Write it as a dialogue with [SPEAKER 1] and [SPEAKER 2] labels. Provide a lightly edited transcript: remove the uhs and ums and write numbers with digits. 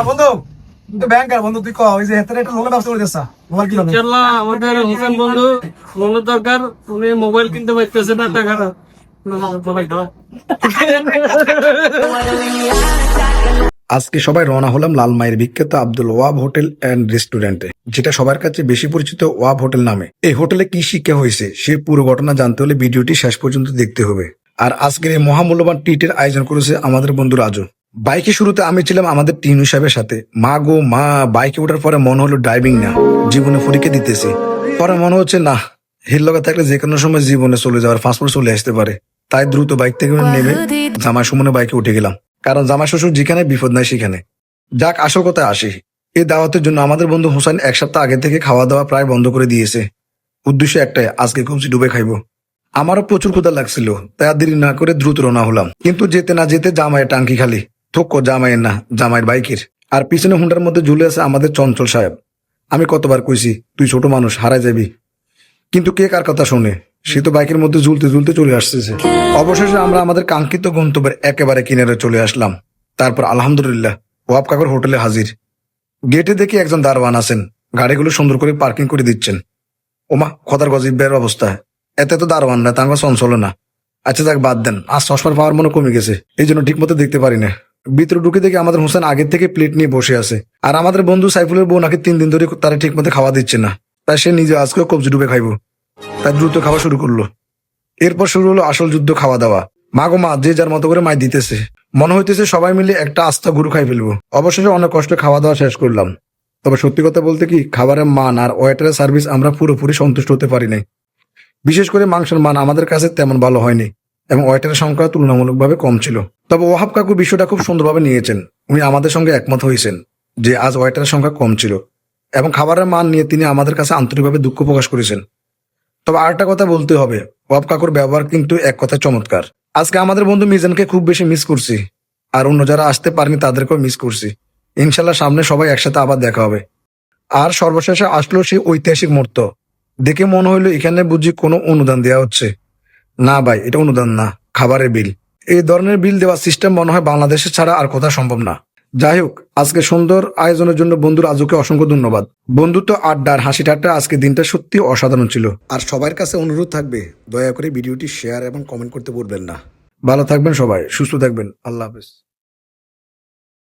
[SPEAKER 1] বন্ধু তুই ব্যাংকার বন্ধু তুই ওই যে হেতারে একটা লোকের ব্যবস্থা করে দিস মোবাইল কিলো
[SPEAKER 2] ইনশাআল্লাহ আমাদের হোসেন বন্ধু লোনের দরকার, উনি মোবাইল কিনতে পারতেছে না, টাকা
[SPEAKER 3] আজকে সবাই রওনা হলাম লালমাইয়ের বিখ্যাত আব্দুল ওয়াব হোটেল অ্যান্ড রেস্টুরেন্টে, যেটা সবার কাছে বেশি পরিচিত ওয়াব হোটেল নামে। এই হোটেলে কি শিক্ষা হয়েছে সে পুরো ঘটনা জানতে হলে ভিডিওটি শেষ পর্যন্ত দেখতে হবে। আর আজকের এই মহামূল্যবান ট্রিটের আয়োজন করেছে আমাদের বন্ধু রাজু। বাইকে শুরুতে আমি ছিলাম আমাদের টিনু সাহেবের সাথে। মা গো মা, বাইকে ওঠার পরে মনে হলো ড্রাইভিং না, জীবনে পরীক্ষা দিতেছি। পরে মনে হচ্ছে না, হিল লগা থাকলে যে কোনো সময় জীবনে চলে যাওয়ার পাসপোর্ট চলে আসতে পারে। তাই দ্রুত বাইক থেকে নেমে জামাই সুমনে বাইকে উঠে গেলাম, কারণ জামাই শ্বশুর যেখানে বিপদ নাই সেখানে। যাক, আসল কথায় আসি। এই দাওয়াতের জন্য আমাদের বন্ধু হোসেন এক সপ্তাহ আগে থেকে খাওয়া দাওয়া প্রায় বন্ধ করে দিয়েছে। উদ্দেশ্য একটাই, আজকে কবজি ডুবে খাইবো। আমারও প্রচুর ক্ষুধা লাগছিল, তাই আর দেরি না করে দ্রুত রওনা হলাম। কিন্তু যেতে না যেতে জামাইয়ের টাঙ্কি খালি। থোক্ক জামাইয়ের না, জামাইয়ের বাইকের। আর পিছনে হুন্ডার মধ্যে ঝুলে আছে আমাদের চঞ্চল সাহেব। আমি কতবার কইছি তুই ছোট মানুষ, হারাই যাবি, কিন্তু কে কার কথা শোনে। সে তো বাইকের মধ্যে ঝুলতে ঝুলতে চলে আসতেছে। অবশেষে আমরা আমাদের কাঙ্ক্ষিত গন্তব্যের একেবারে কিনারে চলে আসলাম। তারপর আলহামদুলিল্লাহ ওয়াব কাকুর হোটেলে হাজির। গেটে দেখি একজন দারোয়ান আছেন, গাড়িগুলো সুন্দর করে পার্কিং করে দিচ্ছেন। ওমা, খদার গজিবের অবস্থা। এতে তো দারোয়ান না, তাঙ্গ চঞ্চল না। আচ্ছা যাক, বাদ দেন, আজ চশমার পাওয়ার মনে কমে গেছে, এই জন্য ঠিক মতো দেখতে পারি না। ভিতরে ঢুকে দেখি আমাদের হোসেন আগের থেকে প্লেট নিয়ে বসে আছে। আর আমাদের বন্ধু সাইফুলের বউ নাকি 3 দিন ধরে তারা ঠিক মতো খাওয়া দিচ্ছে না, তাই সে নিজে আজকেও কবজি ডুবে খাইবো। তাই দ্রুত খাওয়া শুরু করলো। এরপর শুরু হলো আসল যুদ্ধ, খাওয়া দাওয়া। মা গো মা, যে যার মতো করে মাই দিতেছে। মনে হইতেছে সবাই মিলে একটা আস্তা গরু খাই ফেলবো। অবশেষে অনেক কষ্টে খাওয়া দাওয়া শেষ করলাম। তবে সত্যি কথা বলতে কি, খাবারের মান আর ওয়েটারের সার্ভিস আমরা পুরোপুরি সন্তুষ্ট হতে পারি নাই। বিশেষ করে মাংসের মান আমাদের কাছে তেমন ভালো হয়নি এবং ওয়েটারের সংখ্যা তুলনামূলকভাবে কম ছিল। তবে ওয়াহাব কাকু বিষয়টা খুব সুন্দরভাবে নিয়েছেন। উনি আমাদের সঙ্গে একমত হয়েছেন যে আজ ওয়েটারের সংখ্যা কম ছিল এবং খাবারের মান নিয়ে তিনি আমাদের কাছে আন্তরিকভাবে দুঃখ প্রকাশ করেছেন। তবে আরেকটা কথা বলতে হবে, ওয়াব কাকুর ব্যবহার কিন্তু এক কথায় চমৎকার। আজকে আমাদের বন্ধু মিজানকে খুব বেশি মিস করছি, আর অন্য যারা আসতে পারেনি তাদেরকেও মিস করছি। ইনশাল্লাহ সামনে সবাই একসাথে আবার দেখা হবে। আর সর্বশেষে আসলো সেই ঐতিহাসিক মুহূর্ত। দেখে মনে হইলো এখানে বুঝি কোনো অনুদান দেওয়া হচ্ছে। না ভাই, এটা অনুদান না, খাবারের বিল। এই ধরনের বিল দেওয়ার সিস্টেম মনে হয় বাংলাদেশে ছাড়া আর কোথাও সম্ভব না। যাই হোক, আজকে সুন্দর আয়োজনের জন্য বন্ধু রাজুকে অসংখ্য ধন্যবাদ। বন্ধুত্ব, আড্ডা আর হাসি ঠাট্টা আজকে দিনটা সত্যি অসাধারণ ছিল। আর সবার কাছে অনুরোধ থাকবে, দয়া করে ভিডিওটি শেয়ার এবং কমেন্ট করতে ভুলবেন না। ভালো থাকবেন সবাই, সুস্থ থাকবেন। আল্লাহ হাফেজ।